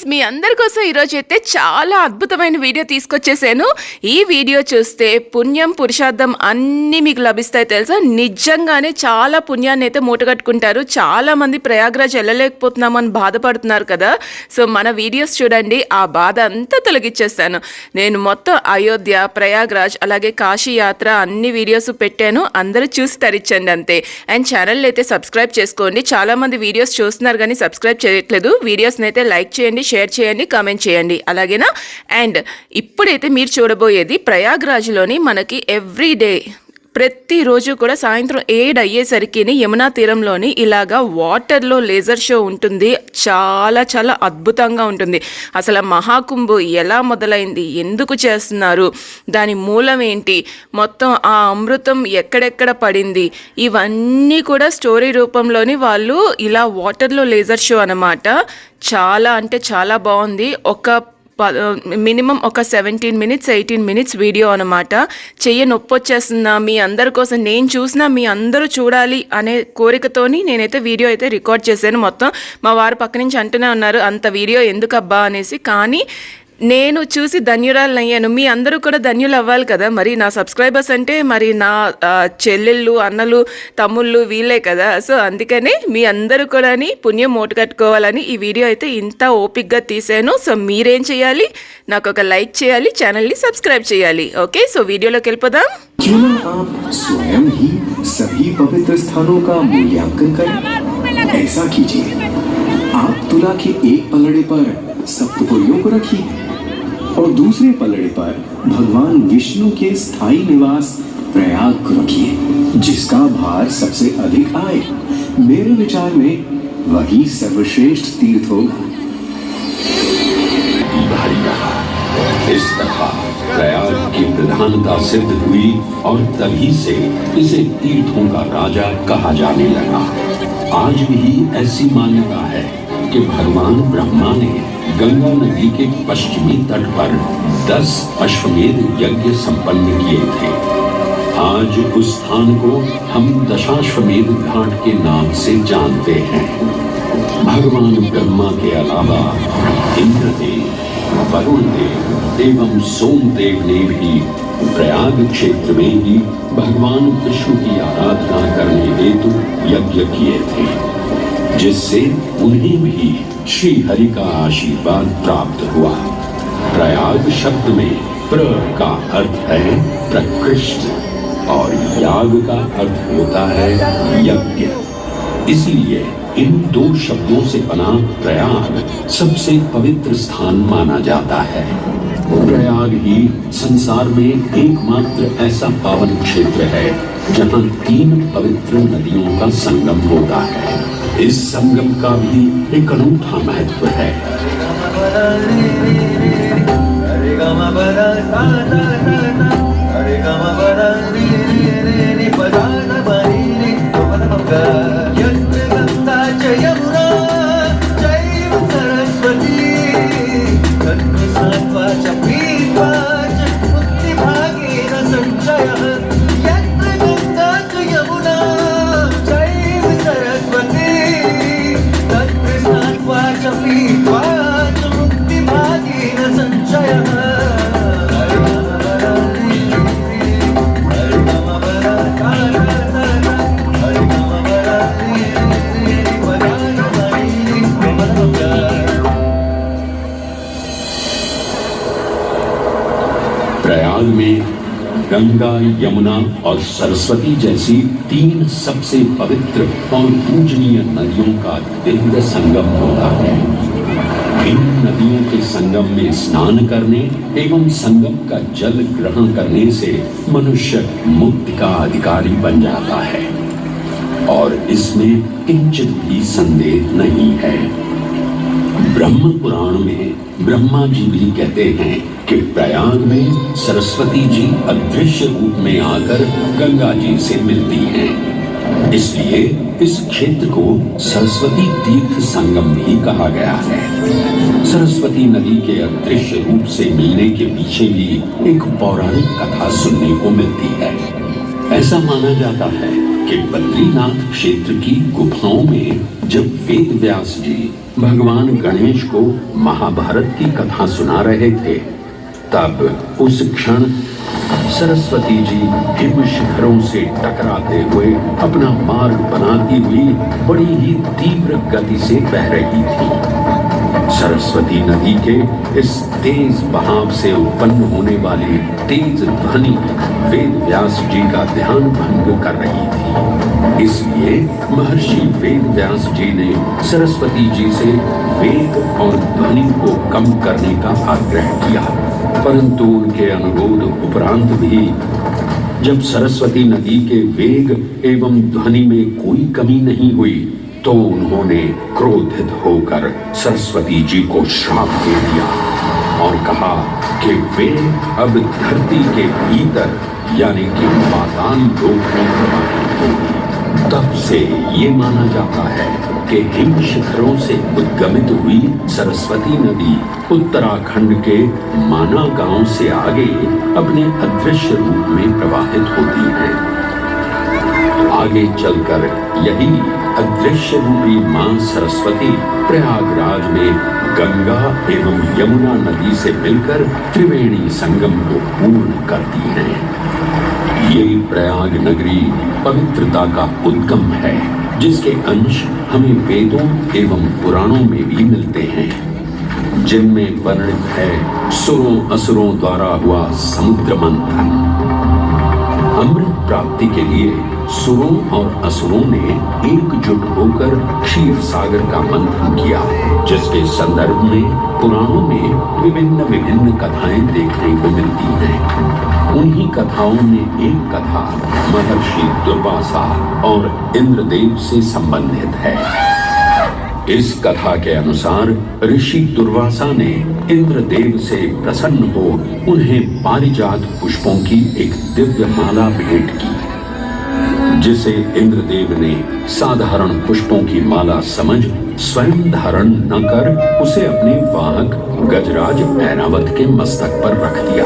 మీ అందరి కోసం ఈరోజు అయితే చాలా అద్భుతమైన వీడియో తీసుకొచ్చేసాను. ఈ వీడియో చూస్తే పుణ్యం పురుషార్థం అన్నీ మీకు లభిస్తాయి తెలుసా. నిజంగానే చాలా పుణ్యాన్ని అయితే మూటగట్టుకుంటారు. చాలామంది ప్రయాగ్రాజ్ వెళ్ళలేకపోతున్నామని బాధపడుతున్నారు కదా. సో మన వీడియోస్ చూడండి, ఆ బాధ అంతా తొలగిచ్చేస్తాను. నేను మొత్తం అయోధ్య, ప్రయాగ్రాజ్ అలాగే కాశీ యాత్ర అన్ని వీడియోస్ పెట్టాను. అందరూ చూసి తరించండి అంతే. అండ్ ఛానల్ అయితే సబ్స్క్రైబ్ చేసుకోండి. చాలామంది వీడియోస్ చూస్తున్నారు కానీ సబ్స్క్రైబ్ చేయట్లేదు. వీడియోస్ని అయితే లైక్ చేయండి, షేర్ చేయండి, కామెంట్ చేయండి అలాగేనా. అండ్ ఇప్పుడైతే మీరు చూడబోయేది ప్రయాగ్రాజ్లోని మనకి ఎవ్రీడే ప్రతిరోజు కూడా సాయంత్రం 7 అయ్యేసరికి యమునా తీరంలోని ఇలాగా వాటర్లో లేజర్ షో ఉంటుంది. చాలా చాలా అద్భుతంగా ఉంటుంది. అసలు మహాకుంభు ఎలా మొదలైంది, ఎందుకు చేస్తున్నారు, దాని మూలం ఏంటి, మొత్తం ఆ అమృతం ఎక్కడెక్కడ పడింది, ఇవన్నీ కూడా స్టోరీ రూపంలోని వాళ్ళు ఇలా వాటర్లో లేజర్ షో అన్నమాట. చాలా అంటే చాలా బాగుంది. మినిమం ఒక 17 మినిట్స్ 18 మినిట్స్ వీడియో అనమాట. చెయ్యి నొప్పి వచ్చేస్తుందా, మీ అందరి కోసం నేను చూసినా మీ అందరూ చూడాలి అనే కోరికతోని నేనైతే వీడియో అయితే రికార్డ్ చేశాను. మొత్తం మా వారు పక్క నుంచి అంటూనే ఉన్నారు అంత వీడియో ఎందుకబ్బా అనేసి. కానీ నేను చూసి ధన్యురాలు అయ్యాను. మీ అందరూ కూడా ధన్యులు అవ్వాలి కదా. మరి నా సబ్స్క్రైబర్స్ అంటే మరి నా చెల్లెళ్ళు, అన్నలు, తమ్ముళ్ళు వీళ్ళే కదా. సో అందుకనే మీ అందరూ కూడా పుణ్యం మూట కట్టుకోవాలని ఈ వీడియో అయితే ఇంత ఓపిక్గా తీసాను. సో మీరేం చేయాలి, నాకు ఒక లైక్ చేయాలి, ఛానల్ని సబ్స్క్రైబ్ చేయాలి. ఓకే, సో వీడియోలోకి వెళ్ళిపోదాం. स्वयं ही सभी पवित्र स्थानों का मूल्यांकन करें। ऐसा कीजिए, आप तुला के एक पलड़े पर सप्तपुरियों को रखिए और दूसरे पलड़े पर भगवान विष्णु के स्थायी निवास प्रयाग को रखिए, जिसका भार सबसे अधिक आए। मेरे विचार में वही सर्वश्रेष्ठ तीर्थ होगा। इस तरह प्रयाग की प्रधानता सिद्ध हुई और तभी से इसे तीर्थों का राजा कहा जाने लगा। आज भी ऐसी मान्यता है कि भगवान ब्रह्मा ने गंगा नदी के पश्चिमी तट पर 10 अश्वमेध यज्ञ संपन्न किए थे। आज उस स्थान को हम दशाश्वमेध घाट के नाम से जानते हैं। भगवान ब्रह्मा के अलावा इंद्रदेव, वरुण देव एवं सोमदेव ने भी प्रयाग क्षेत्र में ही भगवान विष्णु की आराधना करने हेतु यज्ञ किए थे, जिससे उन्हें भी श्री हरि का आशीर्वाद प्राप्त हुआ। प्रयाग शब्द में प्र का अर्थ है प्रकृष्ट और याग का अर्थ होता है यज्ञ। इसलिए इन 2 शब्दों से बना प्रयाग सबसे पवित्र स्थान माना जाता है। प्रयाग ही संसार में एकमात्र ऐसा पावन क्षेत्र है जहां 3 पवित्र नदियों का संगम होता है। इस संगम का भी एक अनूठा महत्व है। प्रयाग में गंगा, यमुना और सरस्वती जैसी 3 सबसे पवित्र और पूजनीय नदियों का दिव्य संगम होता है। इन नदियों के संगम में स्नान करने एवं संगम का जल ग्रहण करने से मनुष्य मुक्ति का अधिकारी बन जाता है और इसमें किंचित भी संदेह नहीं है। ब्रह्म पुराण में ब्रह्मा जी भी कहते हैं कि प्रयाग में सरस्वती जी अदृश्य रूप में आकर गंगा जी से मिलती हैं। इसलिए इस क्षेत्र को सरस्वती तीर्थ संगम भी कहा गया है। सरस्वती नदी के अदृश्य रूप से मिलने के पीछे भी एक पौराणिक कथा सुनने को मिलती है। ऐसा माना जाता है कि बद्रीनाथ क्षेत्र की गुफाओं में जब वेद व्यास जी भगवान गणेश को महाभारत की कथा सुना रहे थे, तब उस क्षण सरस्वती जी हिम शिखरों से टकराते हुए अपना मार्ग बनाती हुई बड़ी ही तीव्र गति से बह रही थी। सरस्वती नदी के इस तेज बहाव से उत्पन्न होने वाली तेज ध्वनि वेद व्यास जी का ध्यान भंग कर रही थी। इसलिए महर्षि वेद व्यास जी ने सरस्वती जी से वेग और ध्वनि को कम करने का आग्रह किया, परंतु उनके अनुरोध उपरांत भी जब सरस्वती नदी के वेग एवं ध्वनि में कोई कमी नहीं हुई, तो उन्होंने क्रोधित होकर सरस्वती जी को श्राप दे दिया और कहा कि वे अब धरती के भीतर यानी कि पाताल लोक में प्रवाहित होंगी। तब से ये माना जाता है कि हिम शिखरों से उद्गमित हुई सरस्वती नदी उत्तराखंड के माना गांव से आगे अपने अदृश्य रूप में प्रवाहित होती है। आगे चलकर यही अदृश्य रूपी मां सरस्वती प्रयागराज में गंगा एवं यमुना नदी से मिलकर त्रिवेणी संगम को पूर्ण करती है। ये प्रयाग नगरी पवित्रता का उद्गम है, जिसके अंश हमें वेदों एवं पुराणों में भी मिलते हैं, जिनमें वर्णित है सुरों असुरों द्वारा हुआ समुद्र मंथन। अमृत प्राप्ति के लिए सुरों और असुरों ने एकजुट होकर क्षीर सागर का मंथन किया, जिसके संदर्भ में पुराणों में विभिन्न कथाएं देखने को मिलती हैं। उन्हीं कथाओं में एक कथा महर्षि दुर्वासा और इंद्रदेव से संबंधित है। इस कथा के अनुसार ऋषि दुर्वासा ने इंद्रदेव से प्रसन्न हो उन्हें पारिजात पुष्पों की एक दिव्य माला भेंट की, जिसे इंद्रदेव ने साधारण पुष्पों की माला समझ स्वयं धारण न कर उसे अपने वाहक गजराज ऐरावत के मस्तक पर रख दिया।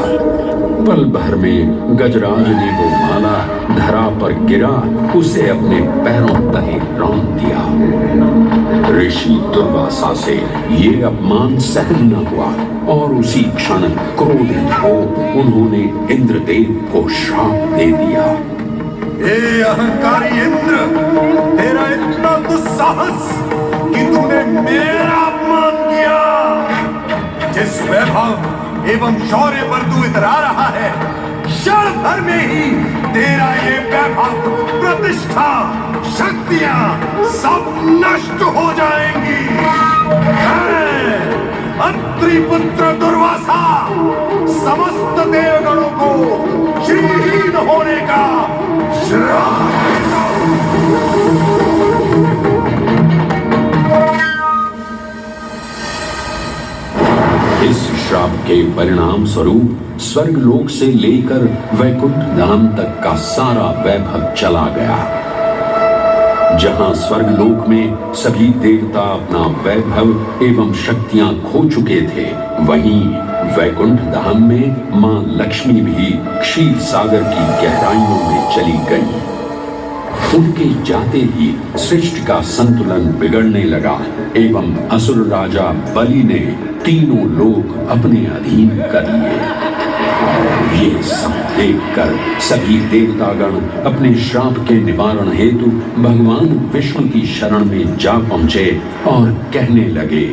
पल भर में गजराज ने वो माला धरा पर गिरा उसे अपने पैरों तले रौंद दिया। ऋषि दुर्वासा से ये अपमान सहन न हुआ और उसी क्षण क्रोधित हो उन्होंने इंद्रदेव को श्राप दे दिया। हे अहंकारी इंद्र, तेरा इतना दुस्साहस कि तूने मेरा अपमान किया। जिस वैभव एवं शौर्य पर तू इतरा रहा है, क्षण भर में ही तेरा ये वैभव, प्रतिष्ठा, शक्तियां सब नष्ट हो जाएंगी। अत्रि पुत्र दुर्वासा समस्त देवगणों को श्रीहीन होने का श्राप देता हूं। इस श्राप के परिणाम स्वरूप स्वर्गलोक से लेकर वैकुंठ धाम तक का सारा वैभव चला गया। जहां स्वर्गलोक में सभी देवता अपना वैभव एवं शक्तियां खो चुके थे, वहीं वैकुंठ धाम में मां लक्ष्मी भी क्षीर सागर की गहराइयों में चली गई। उनके जाते ही सृष्टि का संतुलन बिगड़ने लगा एवं असुर राजा बलि ने तीनों लोक अपने अधीन कर लिए। ये सब देखकर सभी देवतागण अपने श्राप के निवारण हेतु भगवान विष्णु की शरण में जा पहुंचे और कहने लगे,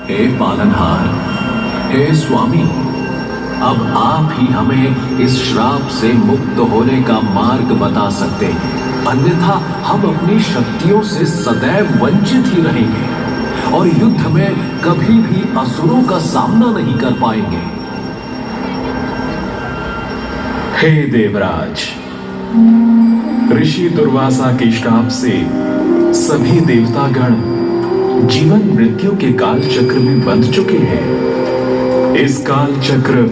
हे पालनहार, हे स्वामी, अब आप ही हमें इस श्राप से मुक्त होने का मार्ग बता सकते हैं, अन्यथा हम अपनी शक्तियों से सदैव वंचित ही रहेंगे और युद्ध में कभी भी असुरों का सामना नहीं कर पाएंगे। हे देवराज, ऋषि दुर्वासा के श्राप से सभी देवतागण जीवन मृत्यु के काल चक्र में बंध चुके हैं। इस काल चक्र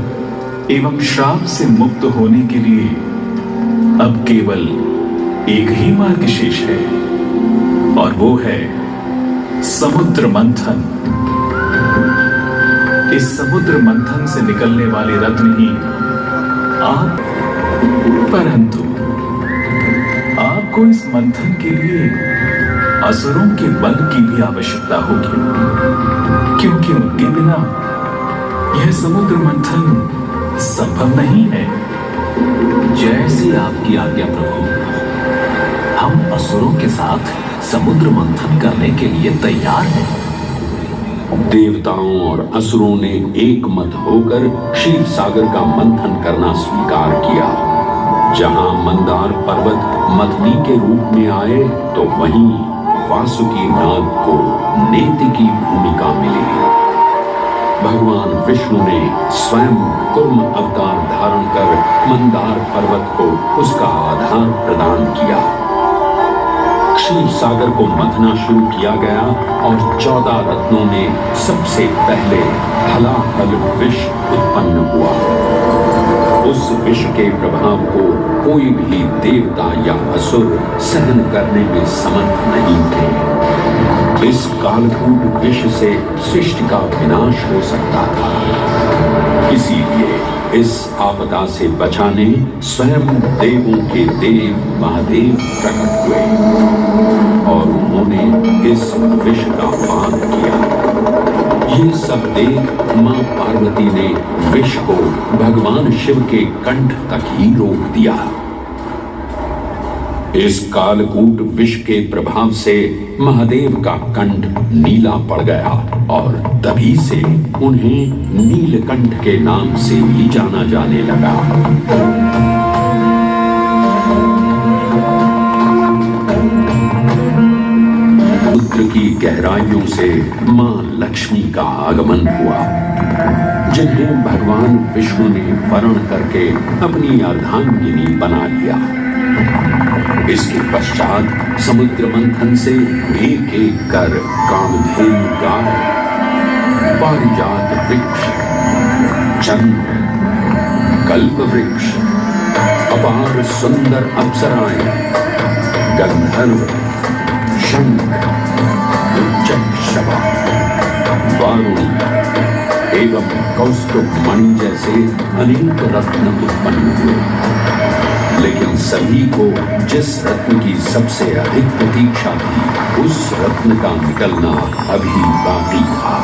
एवं श्राप से मुक्त होने के लिए अब केवल एक ही मार्ग शेष है और वो है समुद्र मंथन। इस समुद्र मंथन से निकलने वाले रत्न ही आप, परंतु आपको इस मंथन के लिए असुरों के बल की भी आवश्यकता होगी, क्योंकि उनके बिना यह समुद्र मंथन संभव नहीं है। जैसी आपकी आज्ञा प्रभु। हम असुरों के साथ समुद्र मंथन करने के लिए तैयार हैं। देवताओं और असुरों ने एक मत होकर क्षीर सागर का मंथन करना स्वीकार किया। जहां मंदार पर्वत मथनी के रूप में आए तो वहीं वासुकी नाग को नेति की भूमिका मिली। भगवान विष्णु ने स्वयं कूर्म अवतार धारण कर मंदार पर्वत को उसका आधार प्रदान किया। क्षीर सागर को मथना शुरू किया गया और 14 रत्नों में सबसे पहले हलाहल विष उत्पन्न हुआ। उस विष के प्रभाव को कोई भी देवता या असुर सहन करने में समर्थ नहीं थे। इस कालकूट विष से सृष्टि का विनाश हो सकता था। इसीलिए इस आपदा से बचाने स्वयं देवों के देव महादेव प्रकट हुए और उन्होंने इस विष का पान किया। ये सब देख मां पार्वती ने विष को भगवान शिव के कंठ तक ही रोक दिया। इस कालकूट विष के प्रभाव से महादेव का कंठ नीला पड़ गया और तभी से उन्हें नीलकंठ के नाम से भी जाना जाने लगा। समुद्र की गहराइयों से मां लक्ष्मी का आगमन हुआ, जिन्हें भगवान विष्णु ने वरण करके अपनी अर्धांगिनी बना लिया। इसके पश्चात समुद्र मंथन से एक एक कर कामधेनु गाय, पारिजात वृक्ष, चंद्र, कल्प वृक्ष, अपार सुंदर अप्सराएं, गंधर्व, शंख, उच्चैःषवा, वारुणी एवं कौस्तुभ मणि जैसे अनेक रत्न उत्पन्न हुए। लेकिन सभी को जिस रत्न की सबसे अधिक प्रतीक्षा थी, उस रत्न का निकलना अभी बाकी था।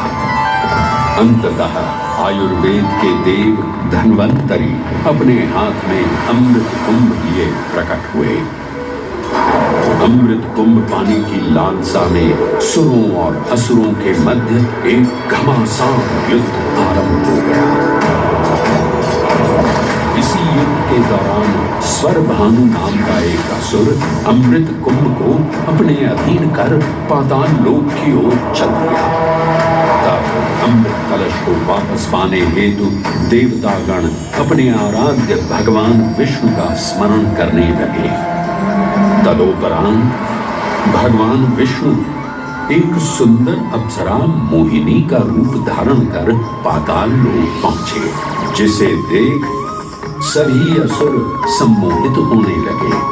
अंततः आयुर्वेद के देव धन्वंतरी अपने हाथ में अमृत कुंभ लिए प्रकट हुए। अमृत कुंभ पाने की लालसा में सुरों और असुरों के मध्य एक घमासान युद्ध आरंभ हो गया। इसी युद्ध के दौरान स्वरभानु नाम का एक असुर अमृत कुंभ को अपने अधीन कर पाताल लोक की ओर चल गया। तब अमृत कलश को वापस पाने हेतु देवतागण अपने आराध्य भगवान विष्णु का स्मरण करने लगे। तदोपरांत भगवान विष्णु एक सुंदर अप्सरा मोहिनी का रूप धारण कर पाताल लोक पहुंचे, जिसे देख सभी असुर सम्मोहित होने लगे।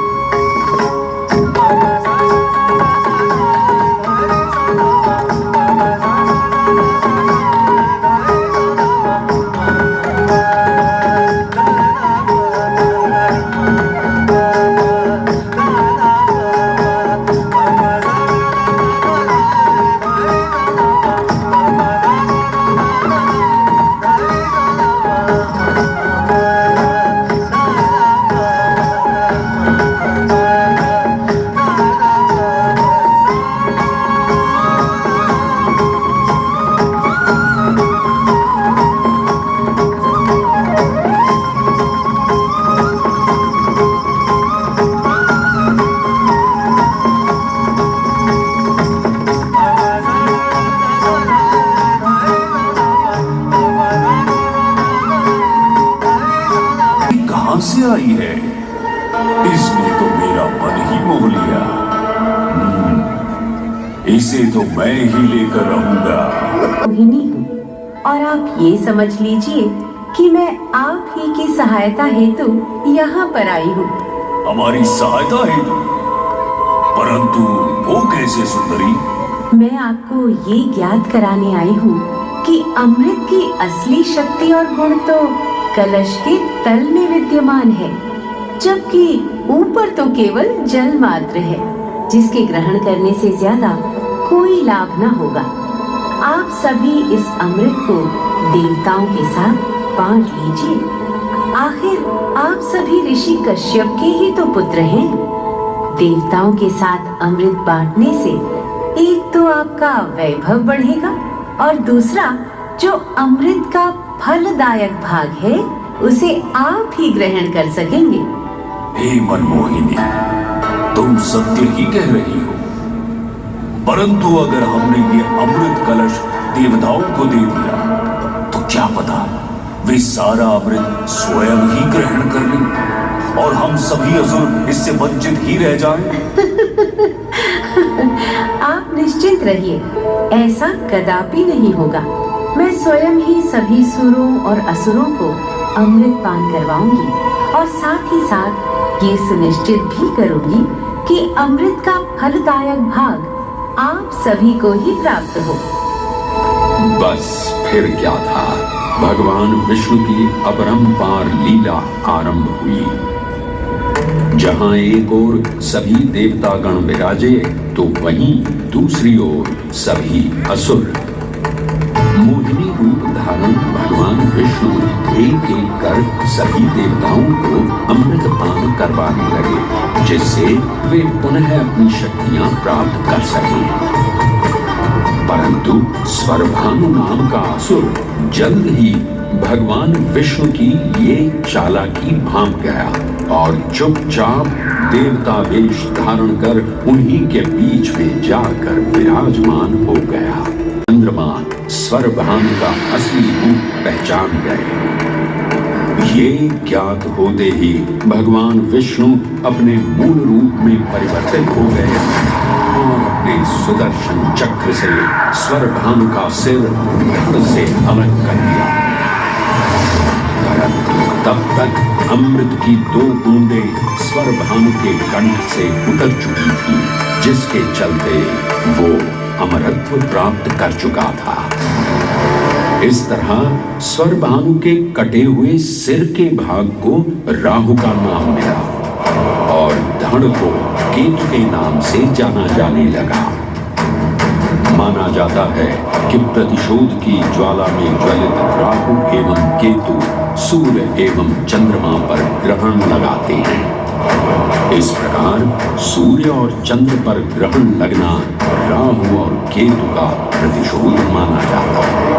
आई है, इसने तो मेरा मन ही मोह लिया। इसे तो मैं ही लेकर रहूंगा। मोहिनी हूँ और आप ये समझ लीजिए कि मैं आप ही की सहायता हेतु यहाँ पर आई हूँ। हमारी सहायता हेतु? परंतु वो कैसे सुंदरी? मैं आपको ये ज्ञात कराने आई हूँ कि अमृत की असली शक्ति और गुण तो कलश के तल में विद्यमान है, जबकि ऊपर तो केवल जल मात्र है। जिसके ग्रहण करने से ज्यादा कोई लाभ न होगा। आप सभी इस अमृत को देवताओं के साथ बांट लीजिए। आखिर आप सभी ऋषि कश्यप के ही तो पुत्र हैं। देवताओं के साथ अमृत बांटने से एक तो आपका वैभव बढ़ेगा और दूसरा जो अमृत का फलदायक भाग है उसे आप ही ग्रहण कर सकेंगे। हे मनमोहिनी, तुम सत्य ही कह रही हो, परंतु अगर हमने ये अमृत कलश देवताओं को दे दिया तो क्या पता वे सारा अमृत स्वयं ही ग्रहण कर लें और हम सभी असुर इससे वंचित ही रह जाएं। आप निश्चिंत रहिए, ऐसा कदापि नहीं होगा। मैं स्वयं ही सभी सुरों और असुरों को अमृत पान करवाऊंगी और साथ ही साथ ये सुनिश्चित भी करूंगी कि अमृत का फलदायक भाग आप सभी को ही प्राप्त हो। बस फिर क्या था, भगवान विष्णु की अपरंपार लीला आरंभ हुई। जहां एक ओर सभी देवतागण विराजे तो वहीं दूसरी ओर सभी असुर। मोहिनी रूप धारण भगवान विष्णु एक एक कर सभी देवताओं को अमृत पान करवाने लगे, जिससे वे पुनः अपनी शक्तियां प्राप्त कर सकें। परंतु स्वरभानु नाम का असुर जल्द ही भगवान विष्णु की ये चालाकी भांप गया और चुपचाप देवता वेश धारण कर उन्हीं के बीच में जाकर विराजमान हो गया। चंद्रमा स्वरभानु का असली रूप पहचान गए। ये ज्ञात होते ही भगवान विष्णु अपने मूल रूप में परिवर्तित हो गए और अपने सुदर्शन चक्र से स्वरभानु का सिर धड़ से अलग कर दिया। तब तक अमृत की 2 बूंदें स्वरभानु के कंठ से उतर चुकी थी, जिसके चलते वो अमरत्व प्राप्त कर चुका था। इस तरह स्वरभानु के कटे हुए सिर के भाग को राहु का नाम मिला और धड़ को केतु के नाम से जाना जाने लगा। माना जाता है कि प्रतिशोध की ज्वाला में ज्वलित राहु एवं केतु सूर्य एवं चंद्रमा पर ग्रहण लगाते हैं। इस प्रकार सूर्य और चंद्र पर ग्रहण लगना राहु और केतु का प्रतिशोध माना जाता है।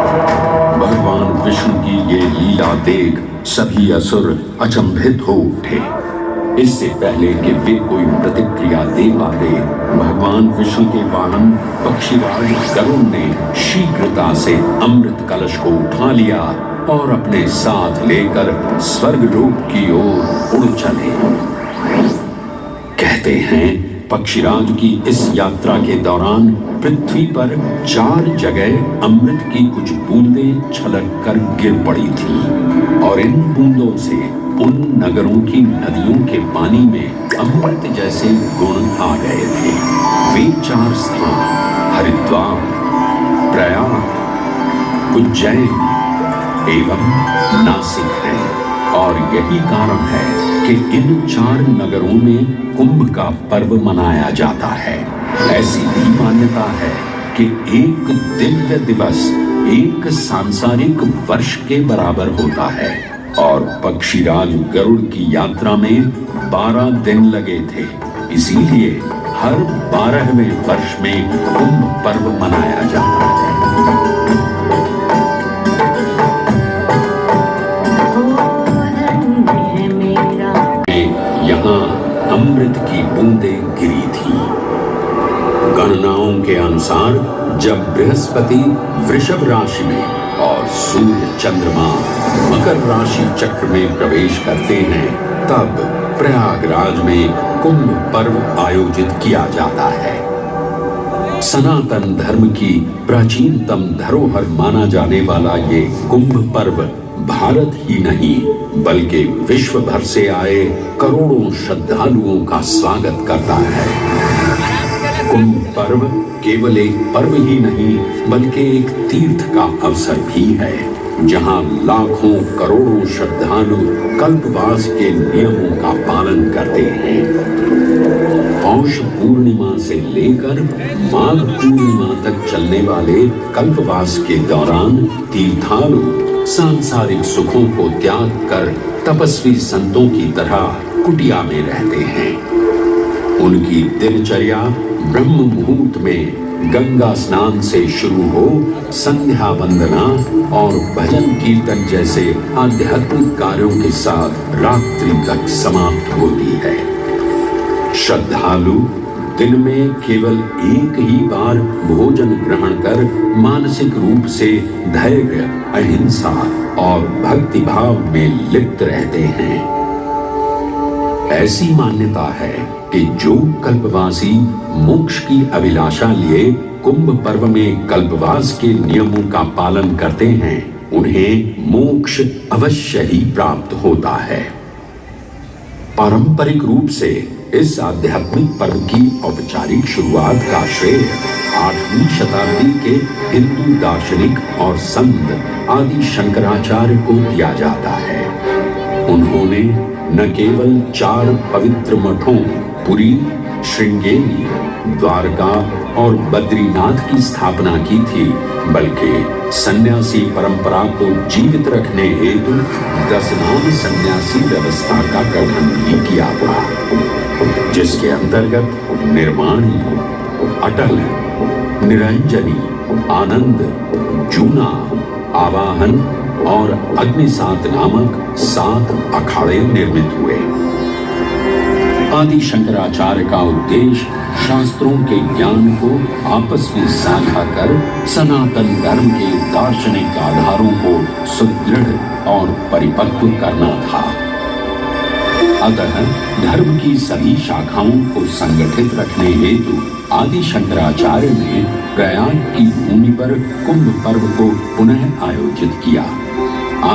भगवान विष्णु की ये लीला देख सभी असुर अचंभित हो उठे। इससे पहले कि वे कोई प्रतिक्रिया दे पाते, भगवान विष्णु के वाहन पक्षीराज गरुड़ ने शीघ्रता से अमृत कलश को उठा लिया और अपने साथ लेकर स्वर्गलोक की ओर उड़ चले। कहते हैं पक्षीराज की इस यात्रा के दौरान पृथ्वी पर 4 जगह अमृत की कुछ बूंदें छलक कर गिर पड़ी थी और इन बूंदों से उन नगरों की नदियों के पानी में अमृत जैसे गुण आ गए थे। वे 4 स्थान हरिद्वार, प्रयाग, उज्जैन एवं नासिक हैं और यही कारण है कि इन 4 नगरों में कुंभ का पर्व मनाया जाता है। ऐसी भी मान्यता है कि एक दिव्य दिवस एक सांसारिक वर्ष के बराबर होता है और पक्षीराज गरुड़ की यात्रा में 12 दिन लगे थे। इसीलिए हर 12वें वर्ष में कुंभ पर्व मनाया जाता है। यहाँ अमृत की बूंदें गिरी थी। गणनाओं के अनुसार जब बृहस्पति वृषभ राशि में और सूर्य चंद्रमा मकर राशि चक्र में प्रवेश करते हैं, तब प्रयागराज में कुंभ पर्व आयोजित किया जाता है। सनातन धर्म की प्राचीनतम धरोहर माना जाने वाला ये कुंभ पर्व भारत ही नहीं बल्कि विश्व भर से आए करोड़ों श्रद्धालुओं का स्वागत करता है। कुंभ पर्व केवल एक पर्व ही नहीं बल्कि एक तीर्थ का अवसर भी है, जहां लाखों करोड़ों श्रद्धालु कल्पवास के नियमों का पालन करते हैं। पौष पूर्णिमा से लेकर माघ पूर्णिमा तक चलने वाले कल्पवास के दौरान तीर्थालु सांसारिक सुखों को त्याग कर तपस्वी संतों की तरह कुटिया में रहते हैं। उनकी दिनचर्या ब्रह्म मुहूर्त में गंगा स्नान से शुरू हो संध्या वंदना और भजन कीर्तन जैसे आध्यात्मिक कार्यों के साथ रात्रि तक समाप्त होती है। श्रद्धालु दिन में केवल एक ही बार भोजन ग्रहण कर मानसिक रूप से धैर्य, अहिंसा और भक्ति भाव में लिप्त रहते हैं। ऐसी मान्यता है कि जो कल्पवासी मोक्ष की अभिलाषा लिए कुंभ पर्व में कल्पवास के नियमों का पालन करते हैं, उन्हें मोक्ष अवश्य ही प्राप्त होता है। पारंपरिक रूप से इस आध्यात्मिक पर्व की औपचारिक शुरुआत का श्रेय 8वीं शताब्दी के हिंदू दार्शनिक और संत आदि शंकराचार्य को दिया जाता है। उन्होंने न केवल 4 पवित्र मठों पुरी, श्रृंगेरी, द्वारका और बद्रीनाथ की स्थापना की थी, बल्कि सन्यासी परंपरा को जीवित रखने हेतु 10 नाम सन्यासी व्यवस्था का गठन भी किया था, जिसके अंतर्गत निर्वाणी, अटल, निरंजनी, आनंद, जूना, आवाहन और अग्निसात नामक 7 अखाड़े निर्मित हुए। आदि शंकराचार्य का उद्देश्य शास्त्रों के ज्ञान को आपस में साझा कर सनातन धर्म के दार्शनिक आधारों को सुदृढ़ और परिपक्व करना था। अतः धर्म की सभी शाखाओं को संगठित रखने हेतु आदि शंकराचार्य ने प्रयाग की भूमि पर कुंभ पर्व को पुनः आयोजित किया।